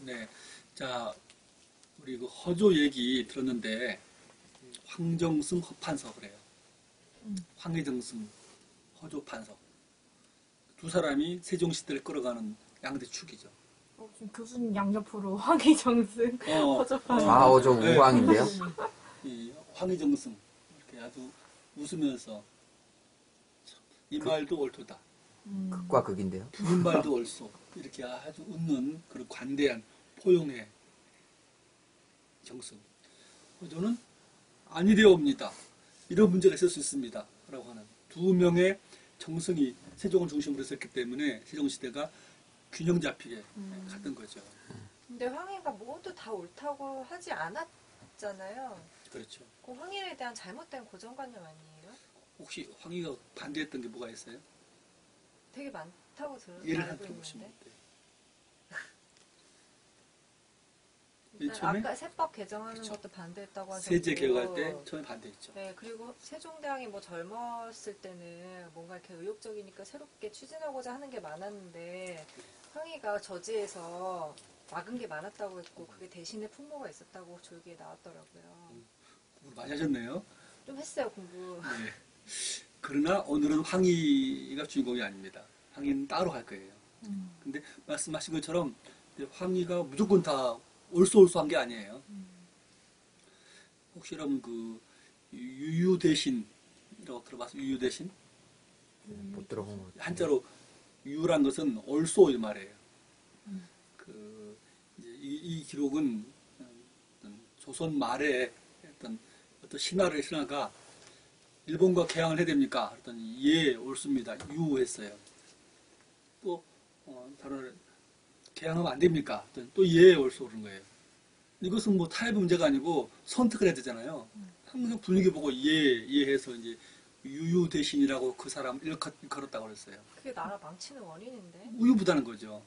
네. 자, 우리 그 허조 얘기 들었는데, 황정승, 허판서 그래요. 황희정승, 허조 판서. 두 사람이 세종시대를 끌어가는 양대 축이죠. 지금 교수님 양옆으로 황희정승, 허접한. 좀 네. 우광인데요. 이 황희정승, 이렇게 아주 웃으면서, 이 말도 옳도다. 극과 극인데요. 부른 말도 옳소. 이렇게 아주 웃는 그런 관대한 포용의 정승. 허조는 아니되옵니다. 이런 문제가 있을 수 있습니다. 라고 하는 두 명의 정승이 세종을 중심으로 했었기 때문에 세종시대가 균형 잡히게 갔던 거죠. 근데 황희가 모두 다 옳다고 하지 않았잖아요. 그렇죠. 그 황희에 대한 잘못된 고정관념 아니에요? 혹시 황희가 반대했던 게 뭐가 있어요? 되게 많다고 예를 알고 한 들어보시면 있는데. 돼요. 일단 처음에 아까 세법 개정하는 그쵸. 것도 반대했다고 하셨고 세제 개혁할 때 처음에 반대했죠. 네, 그리고 세종대왕이 뭐 젊었을 때는 뭔가 이렇게 의욕적이니까 새롭게 추진하고자 하는 게 많았는데 황희가 저지해서 막은 게 많았다고 했고 그게 대신에 풍모가 있었다고 조기에 나왔더라고요. 공부를 많이 하셨네요. 좀 했어요, 공부. 네. 그러나 오늘은 황희가 주인공이 아닙니다. 황희는 따로 할 거예요. 근데 말씀하신 것처럼 황희가 무조건 다 올소올소한 게 아니에요. 혹시 여러분 그 유유대신이라고 들어봤어요? 유유대신? 못 들어본 것 같아요. 한자로 유란 것은 올소 이 말이에요. 그 이제 이 기록은 어떤 조선 말에 어떤 신하가 일본과 개항을 해야 됩니까? 그랬더니 예, 옳습니다. 유했어요. 또 다른 개항하면 안 됩니까? 또 예, 옳소 그런 거예요. 이것은 뭐 타협 문제가 아니고 선택을 해야 되잖아요. 항상 분위기 보고 예 해서 이제 유유 대신이라고 그 사람 걸었다고 그랬어요. 그게 나라 망치는 원인인데. 우유부단한 거죠.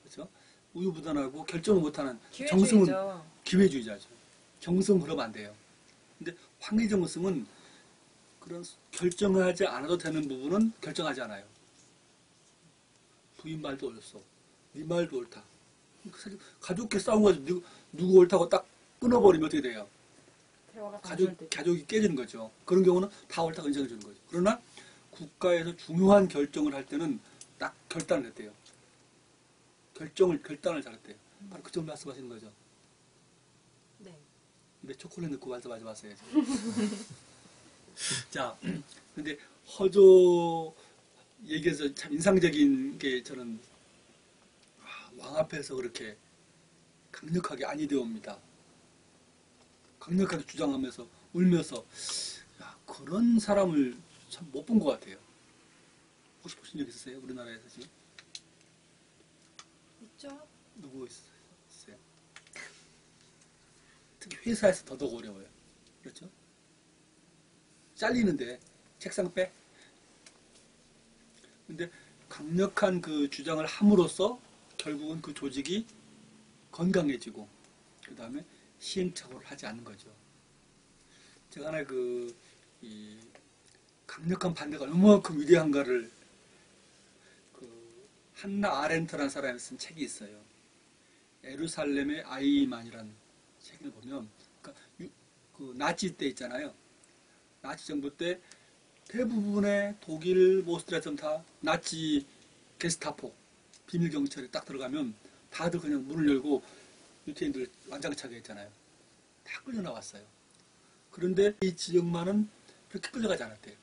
그렇죠? 우유부단하고 결정을 못하는 정승은 기회주의죠. 기회주의자죠. 정승은 그러면 안 돼요. 근데 황희정승은 그런 결정하지 않아도 되는 부분은 결정하지 않아요. 부인 말도 옳소. 네 말도 옳다. 사실 가족끼리 싸운 거지 누구 옳다고 딱 끊어버리면 어떻게 돼요? 대화가 단절되죠. 가족이 깨지는 거죠. 그런 경우는 다 옳다고 인정해 주는 거죠. 그러나 국가에서 중요한 결정을 할 때는 딱 결단을 했대요. 결단을 잘했대요. 바로 그 점 말씀하시는 거죠. 네. 근데 초콜릿 넣고 말씀하지 마세요. 자, 근데 허조 얘기에서 참 인상적인 게 저는 왕 앞에서 그렇게 강력하게 아니되옵니다. 강력하게 주장하면서 울면서 야, 그런 사람을 참 못 본 것 같아요. 혹시 보신 적 있으세요? 우리나라에서 지금? 있죠? 누구 있어요? 특히 회사에서 더더욱 어려워요. 그렇죠? 잘리는데 책상 빼. 근데 강력한 그 주장을 함으로써 결국은 그 조직이 건강해지고 그 다음에 시행착오를 하지 않는 거죠. 제가 하나 이 강력한 반대가 얼마만큼 위대한가를 그 한나 아렌트라는 사람이 쓴 책이 있어요. 예루살렘의 아이만이라는 책을 보면 그러니까 그 나치 때 있잖아요. 나치 정부 때 대부분의 독일, 오스트리아처럼 다 나치 게스타포 비밀 경찰에 딱 들어가면 다들 그냥 문을 열고 유태인들 완장차게 했잖아요. 다 끌려 나왔어요. 그런데 이 지역만은 그렇게 끌려가지 않았대요.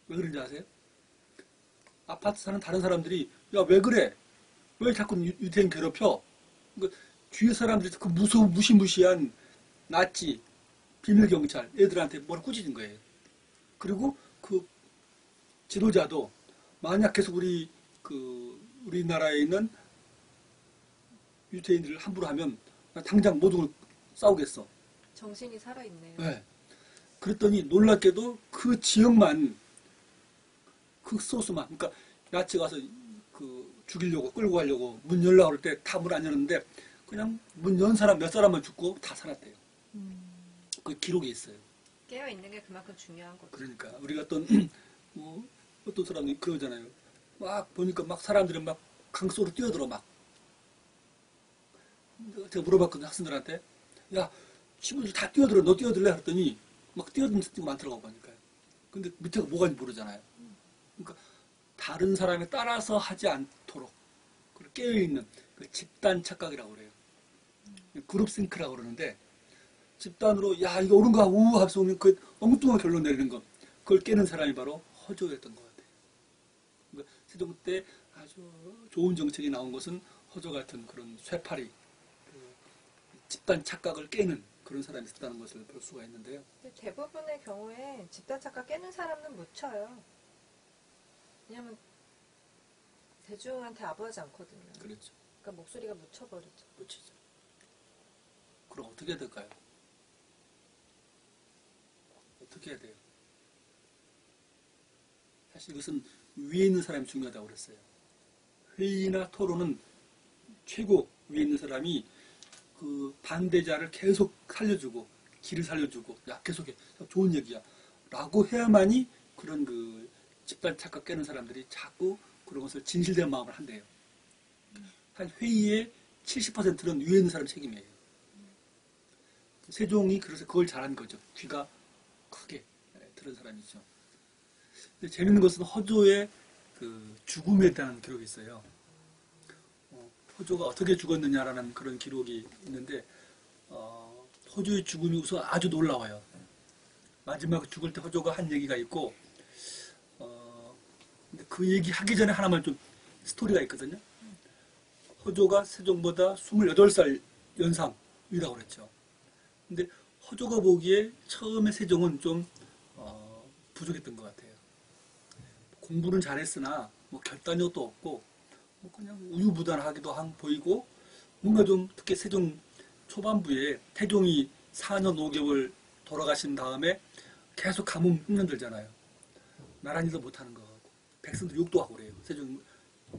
왜 그런지 아세요? 아파트 사는 다른 사람들이 야 왜 그래? 왜 자꾸 유태인 괴롭혀? 그러니까 주위 사람들이 그 무시무시한 나치 비밀 경찰 애들한테 뭐라 꾸짖은 거예요. 그리고 그 지도자도 만약 계속 우리나라에 있는 유태인들을 함부로 하면 당장 모두 싸우겠어. 정신이 살아있네요. 네. 그랬더니 놀랍게도 그 지역만 극소수만 그러니까 야채 가서 죽이려고 끌고 가려고 문 열라고 할 때 다 문 안 열었는데 그냥 문 연 사람 몇 사람만 죽고 다 살았대요. 그 기록이 있어요. 깨어있는 게 그만큼 중요한 거죠. 그러니까 우리가 어떤 사람이 그러잖아요. 막 보니까 막 사람들이 막 강속으로 뛰어들어 막 제가 물어봤거든요, 학생들한테. 야, 친구들 다 뛰어들어. 너 뛰어들래? 그랬더니 막 뛰어드는 친구가 많더라고 보니까요. 근데 밑에가 뭐가인지 모르잖아요. 그러니까 다른 사람에 따라서 하지 않도록 깨어있는 그 집단 착각이라고 그래요. 그룹 싱크라고 그러는데 집단으로 야 이거 옳은가 우우 합성 그 엉뚱한 결론 내리는 거 그걸 깨는 사람이 바로 허조였던 것 같아요. 그러니까 세종 때 아주 좋은 정책이 나온 것은 허조 같은 그런 쇠파리 그 집단 착각을 깨는 그런 사람이 있었다는 것을 볼 수가 있는데요. 근데 대부분의 경우에 집단 착각 깨는 사람은 못 쳐요. 왜냐면 대중한테 아부하지 않거든요. 그렇죠. 그러니까 목소리가 묻혀버리죠. 놓치죠. 그럼 어떻게 해야 될까요? 어떻게 해야 돼요? 사실 이것은 위에 있는 사람이 중요하다고 그랬어요. 회의나 토론은 최고 위에 있는 사람이 그 반대자를 계속 살려주고 길을 살려주고 야 계속해 좋은 얘기야 라고 해야만이 그런 그 집단 착각 깨는 사람들이 자꾸 그런 것을 진실된 마음을 한대요. 한 회의의 70%는 위에 있는 사람 책임이에요. 세종이 그래서 그걸 잘한 거죠. 귀가 크게 들은 사람이죠. 근데 재밌는 것은 허조의 그 죽음에 대한 기록이 있어요. 허조가 어떻게 죽었느냐라는 그런 기록이 있는데 허조의 죽음이 우선 아주 놀라워요. 마지막 죽을 때 허조가 한 얘기가 있고 근데 그 얘기 하기 전에 하나만 좀 스토리가 있거든요. 허조가 세종보다 28살 연상이라고 그랬죠. 근데 허조가 보기에 처음에 세종은 좀 부족했던 것 같아요. 공부는 잘했으나 뭐 결단력도 없고 뭐 그냥 우유부단하기도 한 보이고 뭔가 좀 특히 세종 초반부에 태종이 4년 5개월 돌아가신 다음에 계속 가뭄 흉년들잖아요. 나란 일도 못하는 거 같고 백성들 욕도 하고 그래요. 세종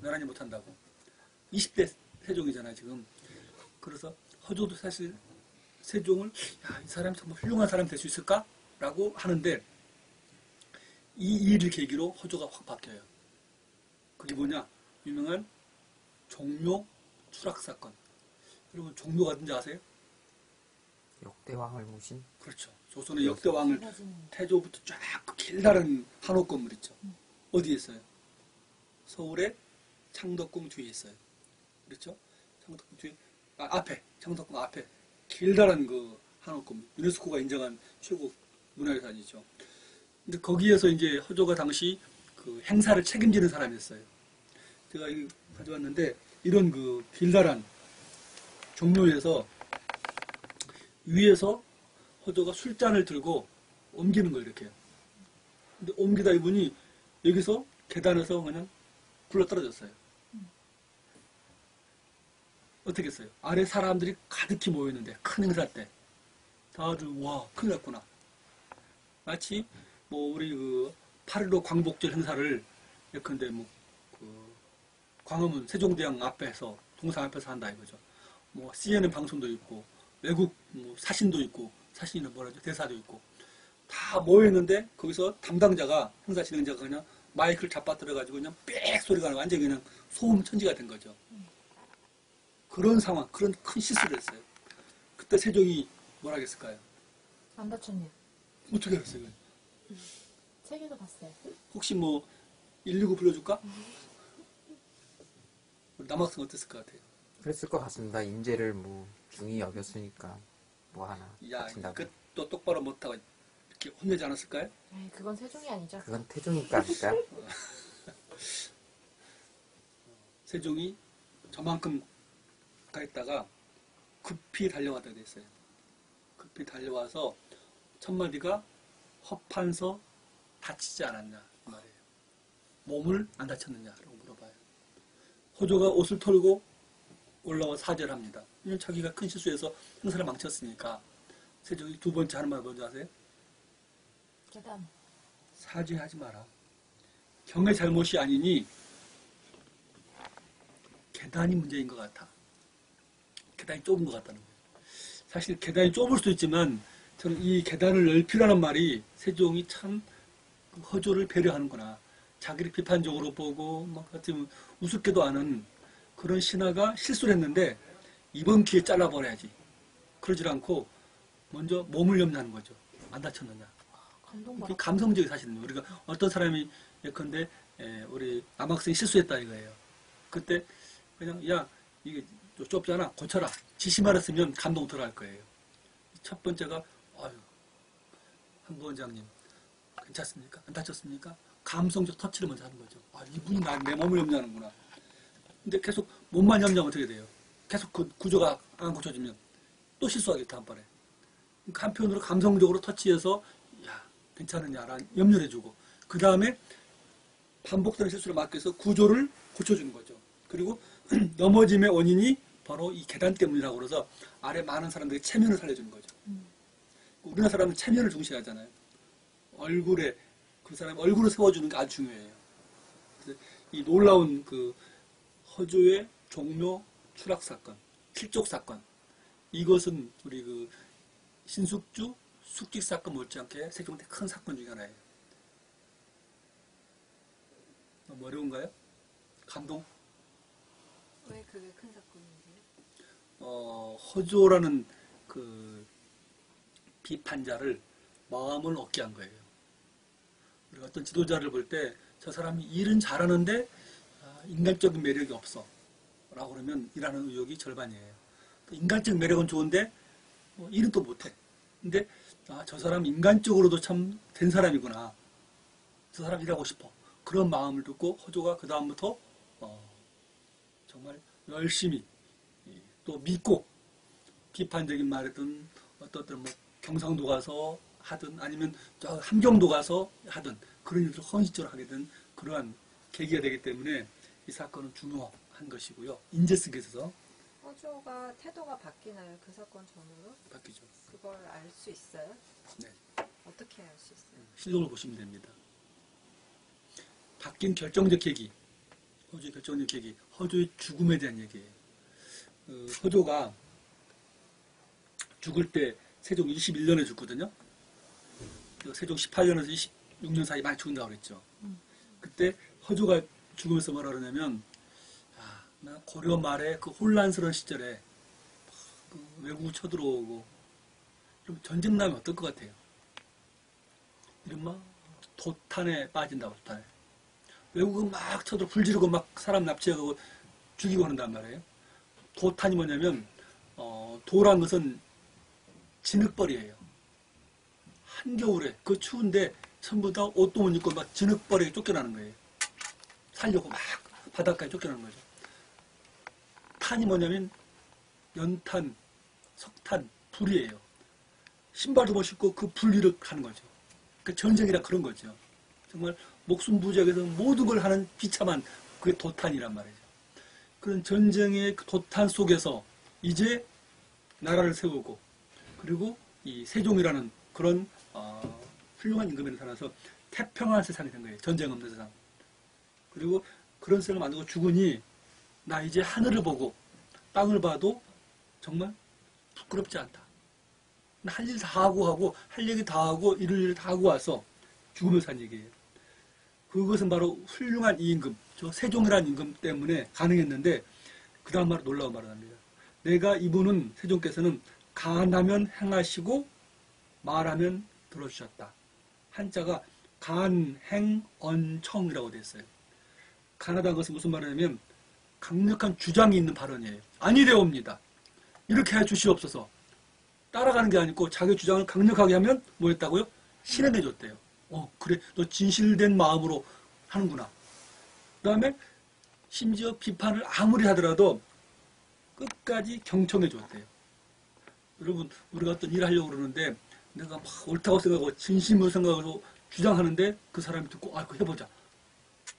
나란 일 못한다고. 20대 세종이잖아요 지금. 그래서 허조도 사실 세종을 야, 이 사람 정말 훌륭한 사람 될 수 있을까? 라고 하는데 이 일을 계기로 허조가 확 바뀌어요. 그게 뭐냐? 유명한 종묘 추락사건. 여러분 종묘가 어딘지 아세요? 역대왕을 모신 그렇죠. 조선의 역대왕을 태조부터 쫙 길다란 한옥 건물 있죠. 어디에 있어요? 서울의 창덕궁 뒤에 있어요. 그렇죠? 창덕궁 뒤에 앞에 창덕궁 앞에 길다란 그 한옥 건물 유네스코가 인정한 최고 문화유산이죠. 근데 거기에서 이제 허조가 당시 그 행사를 책임지는 사람이었어요. 제가 이 가져왔는데 이런 그 길다란 종묘에서 위에서 허조가 술잔을 들고 옮기는 거예요, 이렇게. 근데 옮기다 이분이 여기서 계단에서 그냥 굴러 떨어졌어요. 어떻게 했어요? 아래 사람들이 가득히 모였는데, 큰 행사 때. 다들, 와, 큰일 났구나. 마치, 뭐, 우리 그, 8.15 광복절 행사를, 예컨대 뭐, 그, 광화문 세종대왕 앞에서, 동상 앞에서 한다 이거죠. 뭐, CNN 방송도 있고, 외국 뭐 사신도 있고, 사신이나 뭐라죠, 대사도 있고, 다 모여있는데, 거기서 담당자가, 행사 진행자가 그냥 마이크를 잡아들어가지고 그냥 빽 소리가 나고 완전히 그냥 소음 천지가 된 거죠. 그런 상황, 그런 큰 실수를 했어요. 그때 세종이 뭘 하겠을까요? 안 다쳤네요. 어떻게 했어요? 책에도 봤어요. 혹시 뭐, 119 불러줄까? 남학생 어땠을 것 같아요? 그랬을 것 같습니다. 인재를 뭐 중히 여겼으니까 뭐 하나 야, 다친다고. 그것도 똑바로 못하고 이렇게 혼내지 않았을까요? 에이, 그건 세종이 아니죠. 그건 태종이니까 아닐까요? 세종이 저만큼 가 있다가 급히 달려왔다고 됐어요. 급히 달려와서 첫 마디가 허판서 다치지 않았냐 그 말이에요. 몸을 안 다쳤느냐라고 물어봐요. 허조가 옷을 털고 올라와 사죄를 합니다. 왜냐면 자기가 큰 실수해서 행사를 망쳤으니까. 세종이 두 번째 하는 말 뭔지 아세요? 계단. 사죄하지 마라. 경의 잘못이 아니니 계단이 문제인 것 같아. 계단이 좁은 것 같다는 거예요. 사실 계단이 좁을 수도 있지만 저는 이 계단을 넓히라는 말이 세종이 참 허조를 배려하는구나. 자기를 비판적으로 보고 막 같은 우습게도 아는 그런 신하가 실수를 했는데 이번 기회에 잘라버려야지. 그러질 않고 먼저 몸을 염려하는 거죠. 안 다쳤느냐. 이게 감동받아. 감성적인 사실입니다. 우리가 어떤 사람이 예컨대 우리 남학생이 실수했다 이거예요. 그때 그냥 야 이게 좀 좁잖아 고쳐라 지시 말했으면 감동 들어갈 거예요. 첫 번째가 아유 한 부원장님 괜찮습니까? 안 다쳤습니까? 감성적 터치를 먼저 하는 거죠. 아 이분이 내 몸을 염려하는구나. 근데 계속 몸만 염려하면 어떻게 돼요? 계속 그 구조가 안 고쳐지면 또 실수하겠다 다음번에. 그러니까 한편으로 감성적으로 터치해서 야 괜찮으냐라는 염려를 해주고 그 다음에 반복되는 실수를 막기 위해서 구조를 고쳐주는 거죠. 그리고 넘어짐의 원인이 바로 이 계단 때문이라고 그래서 아래 많은 사람들이 체면을 살려주는 거죠. 우리나라 사람은 체면을 중시하잖아요. 얼굴에 그 사람 얼굴을 세워주는 게 아주 중요해요. 그래서 이 놀라운 그 허조의 종묘 추락 사건, 필족 사건 이것은 우리 그 신숙주 숙직 사건 못지않게 세종대 큰 사건 중에 하나예요. 너무 어려운가요? 감동? 왜 그게 큰 사건인지? 허조라는 그 비판자를 마음을 얻게 한 거예요. 우리가 어떤 지도자를 볼 때 저 사람이 일은 잘하는데 인간적인 매력이 없어 라고 그러면 일하는 의욕이 절반이에요. 인간적 매력은 좋은데 일은 또 못해. 근데 저 사람 인간적으로도 참 된 사람이구나. 저 사람 일하고 싶어. 그런 마음을 듣고 허조가 그 다음부터 정말 열심히 또 믿고 비판적인 말이든 어떤 뭐 경상도 가서 하든 아니면 저 함경도 가서 하든 그런 일을 헌신적으로 하게 된 그러한 계기가 되기 때문에 이 사건은 중요한 것이고요. 인재 쓰기에 있어서 허조가 태도가 바뀌나요? 그 사건 전후로? 바뀌죠. 그걸 알 수 있어요? 네. 어떻게 알 수 있어요? 실록을 보시면 됩니다. 바뀐 결정적 계기, 허조의 결정적 계기, 허조의 죽음에 대한 얘기예요. 허조가 죽을 때 세종 21년에 죽거든요. 세종 18년에서 26년 사이 많이 죽는다고 그랬죠. 그때 허조가 죽으면서 뭐라 그러냐면 나 고려 말에 그 혼란스러운 시절에 그 외국 쳐들어오고 좀 전쟁 나면 어떨 것 같아요? 이른바 도탄에 빠진다고 도탄에. 외국은 막 쳐들어 불 지르고 막 사람 납치하고 죽이고 그런단 말이에요. 도탄이 뭐냐면 도란 것은 진흙벌이에요. 한겨울에 그 추운데 전부 다 옷도 못 입고 막 진흙벌이에 쫓겨나는 거예요. 살려고 막 바닷가에 쫓겨나는 거죠. 탄이 뭐냐면 연탄, 석탄, 불이에요. 신발도 못 신고 그 불 위를 가는 거죠. 그 전쟁이라 그런 거죠. 정말 목숨 부지하게서 모든 걸 하는 비참한 그게 도탄이란 말이죠. 그런 전쟁의 그 도탄 속에서 이제 나라를 세우고 그리고 이 세종이라는 그런 훌륭한 임금에 살아서 태평한 세상이 된 거예요. 전쟁 없는 세상. 그리고 그런 세상을 만들고 죽으니 나 이제 하늘을 보고 땅을 봐도 정말 부끄럽지 않다. 할 일 다 하고 할 얘기 다 하고 이럴 일 다 하고 와서 죽으면서 한 얘기예요. 그것은 바로 훌륭한 이 임금, 저 세종이라는 임금 때문에 가능했는데 그 다음 말 놀라운 말을 합니다. 내가 이분은 세종께서는 간하면 행하시고 말하면 들어주셨다. 한자가 간행언청이라고 되어 있어요. 간하다는 것은 무슨 말이냐면 강력한 주장이 있는 발언이에요. 아니되옵니다. 이렇게 해 주시옵소서. 따라가는 게 아니고 자기 주장을 강력하게 하면 뭐였다고요? 실행해 줬대요. 그래 너 진실된 마음으로 하는구나. 그 다음에 심지어 비판을 아무리 하더라도 끝까지 경청해 줬대요. 여러분 우리가 어떤 일을 하려고 그러는데 내가 막 옳다고 생각하고 진심으로 생각하고 주장하는데 그 사람이 듣고 그거 해보자.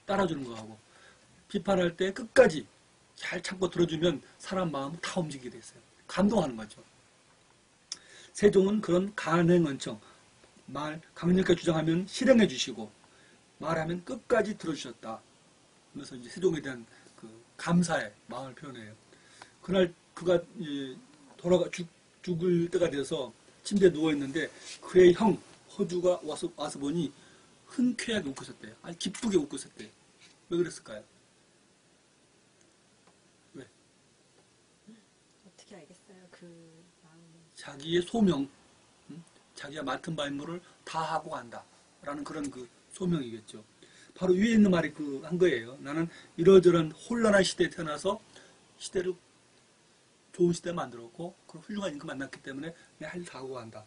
따라주는 거하고 비판할 때 끝까지 잘 참고 들어주면 사람 마음 다 움직이게 됐어요. 감동하는 거죠. 세종은 그런 간행언청, 말 강력하게 주장하면 실행해 주시고 말하면 끝까지 들어주셨다. 그래서 이제 세종에 대한 그 감사의 마음을 표현해요. 그날 그가 죽을 때가 돼서 침대에 누워 있는데 그의 형 허주가 와서 보니 흔쾌하게 웃고 있었대요. 아니 기쁘게 웃고 있었대요. 왜 그랬을까요? 왜? 어떻게 알겠어요. 그 마음을. 자기의 소명, 자기가 맡은 바 임무를 다 하고 간다라는 그런 그 소명이겠죠. 바로 위에 있는 말이 한 거예요. 나는 이러저런 혼란한 시대에 태어나서 시대를 좋은 시대 만들었고 그런 훌륭한 인간 만났기 때문에 내 할 일 다 하고 간다.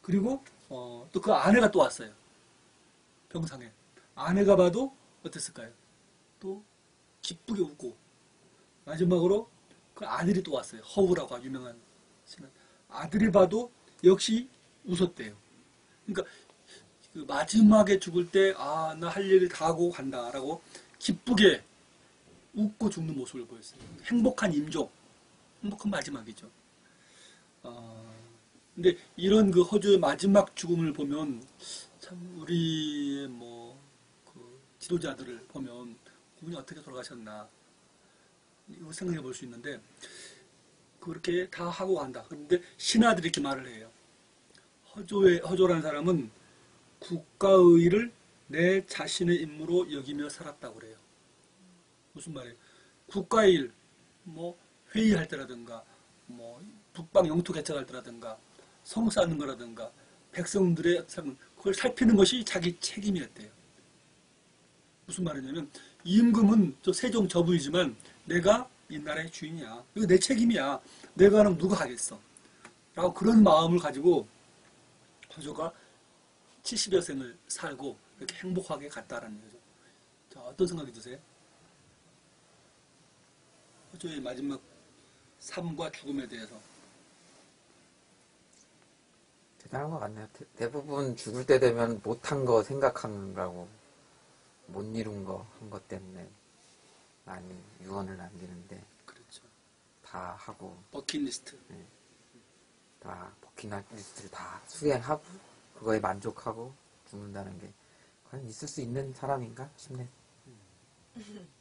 그리고 또 그 아내가 또 왔어요. 병상에. 아내가 봐도 어땠을까요? 또 기쁘게 웃고 마지막으로 그 아들이 또 왔어요. 허우라고 아주 유명한 신한. 아들이 봐도 역시 웃었대요. 그러니까 그 마지막에 죽을 때 아, 나 할 일을 다 하고 간다라고 기쁘게 웃고 죽는 모습을 보였어요. 행복한 임종, 행복한 마지막이죠. 근데 이런 그 허주의 마지막 죽음을 보면 참 우리 그 지도자들을 보면 그분이 어떻게 돌아가셨나 이거 생각해 볼 수 있는데 그렇게 다 하고 간다. 그런데 신하들이 이렇게 말을 해요. 허조라는 사람은 국가의 일을 내 자신의 임무로 여기며 살았다고 그래요. 무슨 말이에요? 국가의 일, 회의할 때라든가, 북방 영토 개척할 때라든가, 성 쌓는 거라든가, 백성들의 삶, 그걸 살피는 것이 자기 책임이었대요. 무슨 말이냐면, 임금은 저 세종 저부이지만 내가 이 나라의 주인이야. 이거 내 책임이야. 내가 하면 누가 하겠어. 라고 그런 마음을 가지고 허조가 70여 생을 살고 이렇게 행복하게 갔다라는 거죠. 자, 어떤 생각이 드세요? 허조의 마지막 삶과 죽음에 대해서. 대단한 것 같네요. 대부분 죽을 때 되면 못한 거 생각하느라고 못 이룬 거 한 것 때문에 많이 유언을 남기는데 그렇죠. 다 하고 버킷리스트. 다 버킷리스트를 다 수행하고 그거에 만족하고 죽는다는 게 과연 있을 수 있는 사람인가 싶네.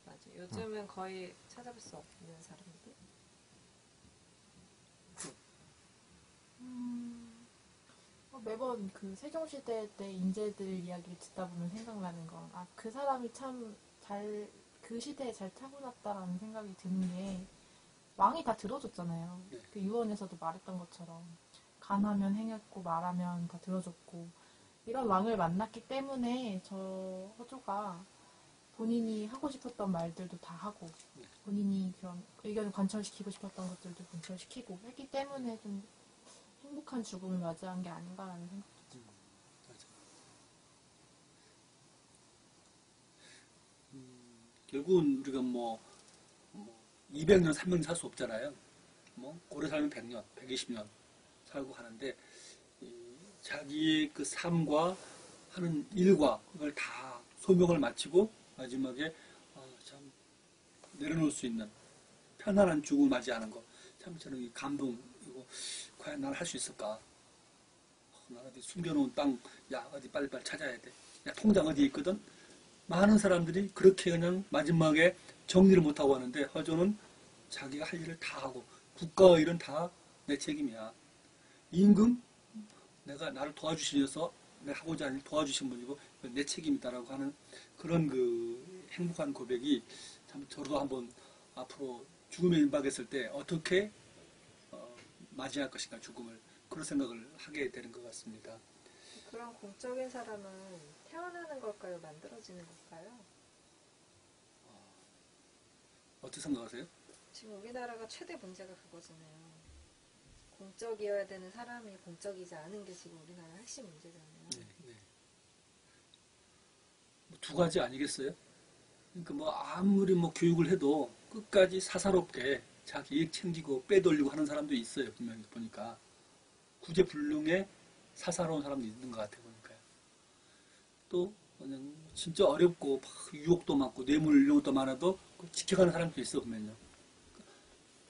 맞아. 요즘은 거의 찾아볼 수 없는 사람들. 매번 그 세종시대 때 인재들 이야기를 듣다 보면 생각나는 건, 그 사람이 참 그 시대에 잘 타고났다라는 생각이 드는 게, 왕이 다 들어줬잖아요. 네. 그 유언에서도 말했던 것처럼, 간하면 행했고, 말하면 다 들어줬고, 이런 왕을 만났기 때문에 저 허조가 본인이 하고 싶었던 말들도 다 하고, 본인이 그런 의견을 관철시키고 싶었던 것들도 관철시키고 했기 때문에 좀 행복한 죽음을 맞이한 게 아닌가라는 생각이 들어요. 결국은 우리가 200년, 300년 살 수 없잖아요. 오래 살면 100년, 120년 살고 하는데 자기의 그 삶과 하는 일과 그걸 다 소명을 마치고 마지막에 참 내려놓을 수 있는 편안한 죽음을 맞이하는 거. 참 저는 이 감동이고 과연 난 할 수 있을까? 나 어디 숨겨놓은 땅, 야 어디 빨리빨리 찾아야 돼. 야 통장 어디에 있거든? 많은 사람들이 그렇게 그냥 마지막에 정리를 못하고 하는데 허조는 자기가 할 일을 다 하고 국가의 일은 다 내 책임이야. 임금 내가 나를 도와주시면서 내가 하고자 하는 일 도와주신 분이고 내 책임이다라고 하는 그런 그 행복한 고백이 참 저도 한번 앞으로 죽음에 임박했을 때 어떻게 맞이할 것인가 죽음을 그런 생각을 하게 되는 것 같습니다. 그런 공적인 사람은 태어나는 걸까요? 만들어지는 걸까요? 어떻게 생각하세요? 지금 우리나라가 최대 문제가 그거잖아요. 공적이어야 되는 사람이 공적이지 않은 게 지금 우리나라의 핵심 문제잖아요. 네, 네. 두 가지 아니겠어요? 그러니까 아무리 교육을 해도 끝까지 사사롭게 자기 이익 챙기고 빼돌리고 하는 사람도 있어요. 분명히 보니까 구제불능에 사사로운 사람도 있는 것 같아요. 보니까요. 또 그냥 진짜 어렵고 유혹도 많고 뇌물 이런 것도 많아도 지켜가는 사람도 있어 보면요.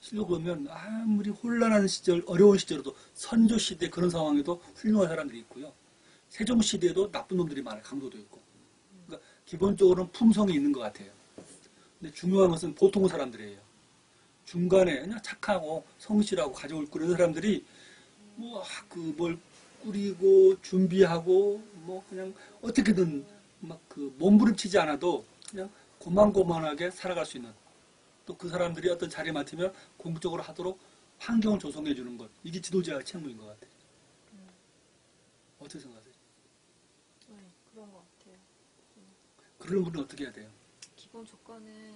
실로 보면 아무리 혼란한 시절, 어려운 시절에도 선조 시대 그런 상황에도 훌륭한 사람들이 있고요. 세종 시대에도 나쁜 놈들이 많아요. 강도도 있고. 그러니까 기본적으로는 품성이 있는 것 같아요. 근데 중요한 것은 보통 사람들이에요. 중간에 그냥 착하고 성실하고 가족을 꾸리는 사람들이 뭘 꾸리고 준비하고 그냥 어떻게든 몸부림치지 않아도 그냥 고만고만하게 살아갈 수 있는 또 그 사람들이 어떤 자리에 맡으면 공적으로 하도록 환경을 조성해 주는 것, 이게 지도자의 책무인 것 같아요. 어떻게 생각하세요? 네, 그런 것 같아요. 그런 분은 어떻게 해야 돼요? 기본 조건은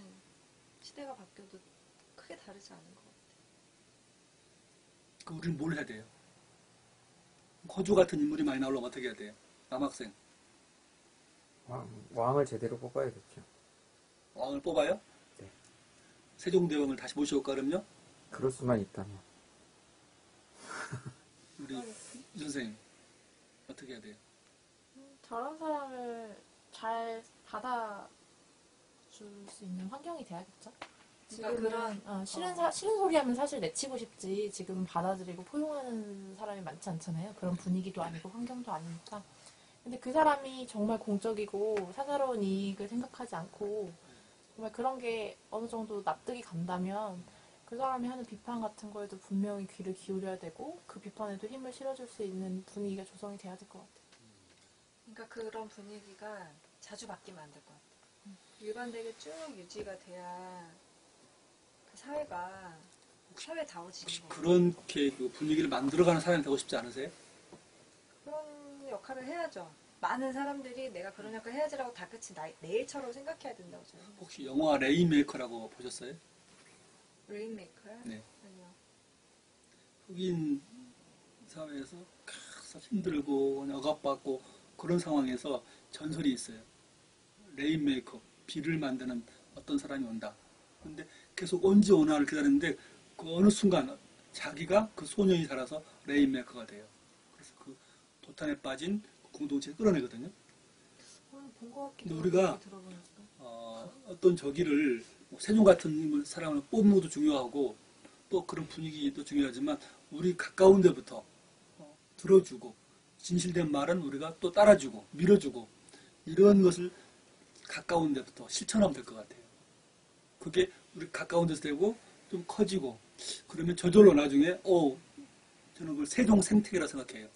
시대가 바뀌어도 크게 다르지 않은 것 같아요. 그럼 우리는 뭘 해야 돼요? 허주 같은 인물이 많이 나오려면 어떻게 해야 돼요? 남학생. 왕을 제대로 뽑아야겠죠. 왕을 뽑아요? 네. 세종대왕을 다시 모셔올까 그럼요? 그럴 수만 있다면. 우리 이 선생님 어떻게 해야 돼요? 저런 사람을 잘 받아줄 수 있는 환경이 돼야겠죠. 그러니까 그런 싫은 소리 하면 사실 내치고 싶지 지금 받아들이고 포용하는 사람이 많지 않잖아요. 그런 분위기도 아니고 환경도 아니니까. 근데 그 사람이 정말 공적이고 사사로운 이익을 생각하지 않고 정말 그런 게 어느 정도 납득이 간다면 그 사람이 하는 비판 같은 거에도 분명히 귀를 기울여야 되고 그 비판에도 힘을 실어줄 수 있는 분위기가 조성이 돼야 될 것 같아요. 그러니까 그런 분위기가 자주 바뀌면 안 될 것 같아요. 일관되게 쭉 유지가 돼야 그 사회가 사회다워지는 거예요. 그렇게 그 분위기를 만들어가는 사람이 되고 싶지 않으세요? 그런 역할을 해야죠. 많은 사람들이 내가 그런 역할을 해야지라고 다 끝이 내 일처럼 생각해야 된다고 저는 생각해요. 혹시 영화 레인메이커라고 보셨어요? 레인메이커요? 네. 아니요. 흑인 사회에서 계속 힘들고 억압받고 그런 상황에서 전설이 있어요. 레인메이커, 비를 만드는 어떤 사람이 온다. 근데 계속 언제 오나를 기다리는데 그 어느 순간 자기가 그 소년이 살아서 레인메이커가 돼요. 그래서 그 도탄에 빠진 공동체를 끌어내거든요. 본것 같기도 근데 우리가 하고 들어보니까. 어떤 저기를 세종 같은 사람을 뽑는 것도 중요하고 또 그런 분위기도 중요하지만 우리 가까운 데부터 들어주고 진실된 말은 우리가 또 따라주고 밀어주고 이런 것을 가까운 데부터 실천하면 될 것 같아요. 그게 우리 가까운 데서 되고 좀 커지고 그러면 저절로 나중에 저는 그걸 세종 생태계라 생각해요.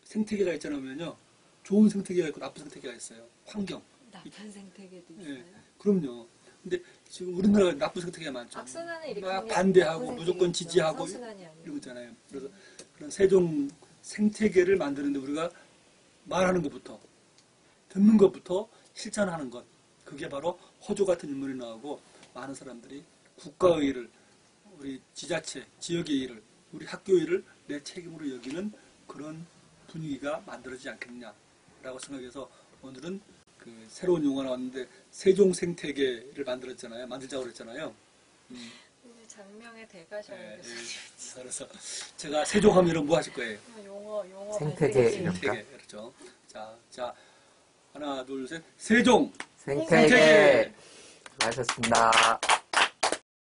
생태계가 있잖아요. 좋은 생태계가 있고 나쁜 생태계가 있어요. 환경. 나쁜 생태계도 예, 있어요. 그럼요. 근데 지금 우리나라가 나쁜 생태계가 많죠. 악순환을 일으키는 막 게 반대하고 나쁜 무조건 생태계죠. 지지하고 선순환이 아니에요. 이러고 있잖아요. 그래서 그런 세종 생태계를 만드는데 우리가 말하는 것부터 듣는 것부터 실천하는 것 그게 바로 허조 같은 인물이 나오고 많은 사람들이 국가의 일을 우리 지자체, 지역의 일을 우리 학교의 일을 내 책임으로 여기는 그런 분위기가 만들어지지 않겠냐라고 생각해서 오늘은 그 새로운 용어가 나왔는데 세종 생태계를 만들자고 그랬잖아요. 이제 장명의 대가셔야 예, 겠어요. 그래서 제가 세종하면 뭐 하실 거예요? 용어 생태계 발생지. 이름. 생태계 그렇죠. 자 하나 둘 셋 세종 생태계. 하셨습니다.